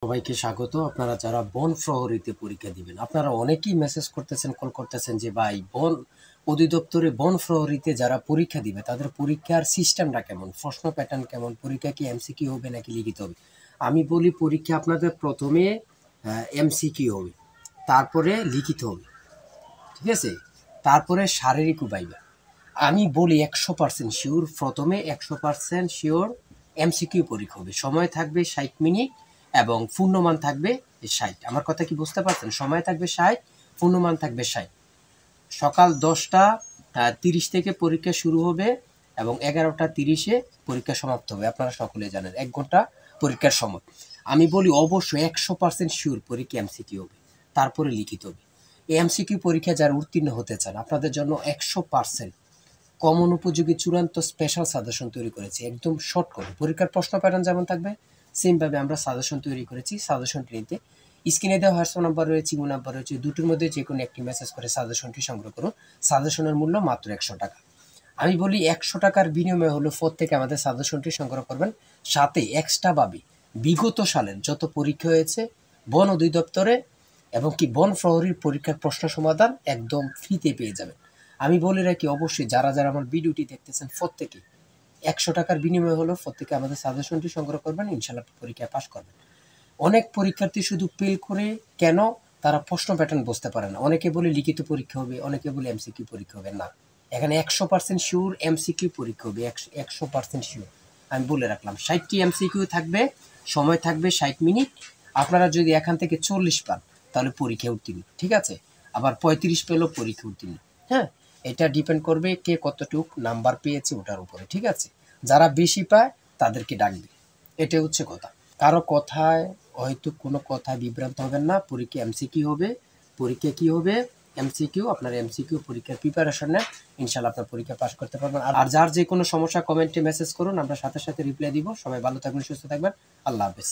সবাইকে স্বাগত। আপনারা যারা বন প্রহরীতে পরীক্ষা দিবেন, আপনারা অনেকেই মেসেজ করতেছেন, কল করতেছেন যে ভাই বন অধিদপ্তরে বন প্রহরীতে যারা পরীক্ষা দিবে তাদের পরীক্ষার সিস্টেমটা কেমন, প্রশ্ন প্যাটার্ন কেমন, পরীক্ষা কি এমসিকিউ হবে নাকি লিখিত হবে। আমি বলি পরীক্ষা আপনাদের প্রথমে এমসিকিউ হবে, তারপরে লিখিত হবে, ঠিক আছে, তারপরে শারীরিক উপাইবা। আমি বলি 100% শিওর, প্রথমে 100% শিওর এমসিকিউ পরীক্ষা হবে। সময় থাকবে 60 মিনিট এবং পূর্ণমান থাকবে 60। আমার কথা কি বুঝতে পারছেন? সময় থাকবে 60, পূর্ণমান থাকবে 60। সকাল 10টা 30 থেকে পরীক্ষা শুরু হবে এবং 11টা 30-এ পরীক্ষা সমাপ্ত হবে। আপনারা সকলে জানেন 1 ঘন্টা পরীক্ষার সময়। আমি বলি অবশ্যই 100% শিওর পরীক্ষা এমসিকিউ হবে, তারপরে লিখিত হবে। এই এমসিকিউ পরীক্ষা যারা উত্তীর্ণ হতে চান আপনাদের জন্য 100% কমন উপযোগী চূড়ান্ত স্পেশাল সাজেশন তৈরি করেছি, একদম শর্ট করে। পরীক্ষার প্রশ্ন প্যাটার্ন যেমন থাকবে সেমভাবে আমরা সাজেশন তৈরি করেছি। সাজেশনটি নিতে স্ক্রিনে দেওয়া হোয়াটসঅ্যাপ নাম্বার রয়েছে, ইমো নাম্বার রয়েছে, দুটোর মধ্যে যে কোনো একটি মেসেজ করে সাজেশনটি সংগ্রহ করুন। সাজেশনের মূল্য মাত্র 100 টাকা। আমি বলি 100 টাকার বিনিময়ে হলো থেকে আমাদের সাজেশনটি সংগ্রহ করবেন, সাথে এক্সট্রাভাবে বিগত সালের যত পরীক্ষা হয়েছে বন অধিদপ্তরে এবং কি বন প্রহরীর পরীক্ষার প্রশ্ন সমাধান একদম ফ্রিতে পেয়ে যাবেন। আমি বলে রাখি, অবশ্যই যারা যারা আমার ভিডিওটি দেখতেছেন প্রত্যেকে 100 টাকার বিনিময়ে হলো প্রত্যেকে আমাদের সাজেশনটি সংগ্রহ করবেন, ইনশাল্লাহ পরীক্ষায় পাশ করবেন। অনেক পরীক্ষার্থী শুধু ফেল করে কেন, তারা প্রশ্ন প্যাটার্ন বুঝতে পারে না। অনেকে বলে লিখিত পরীক্ষা হবে, অনেকে বলে এমসিকিউ পরীক্ষা হবে। না, এখানে 100% শিওর এমসিকিউ পরীক্ষা হবে, 100% শিওর। আমি বলে রাখলাম 60টি এমসিকিউ থাকবে, সময় থাকবে 60 মিনিট। আপনারা যদি এখান থেকে 40 পান তাহলে পরীক্ষা উত্তীর্ণ, ঠিক আছে। আবার 35 পেলেও পরীক্ষা উত্তীর্ণ। হ্যাঁ, এটা ডিপেন্ড করবে কে কতটুক নাম্বার পেয়েছে ওটার উপরে, ঠিক আছে। যারা বেশি পায় তাদেরকে ডাকবে, এটা হচ্ছে কথা। কারো কথায় হয়তো কোনো কথায় বিভ্রান্ত হবেন না। পরীক্ষা এমসিকিউ হবে, পরীক্ষা কি হবে এমসিকিউ। আপনার এমসিকিউ পরীক্ষার প্রিপারেশন নেন, ইনশাল্লাহ আপনার পরীক্ষা পাস করতে পারবেন। আর যার যে কোনো সমস্যা কমেন্টে মেসেজ করুন, আমরা সাথে সাথে রিপ্লাই দিব। সবাই ভালো থাকবেন, সুস্থ থাকবেন। আল্লাহ হাফেজ।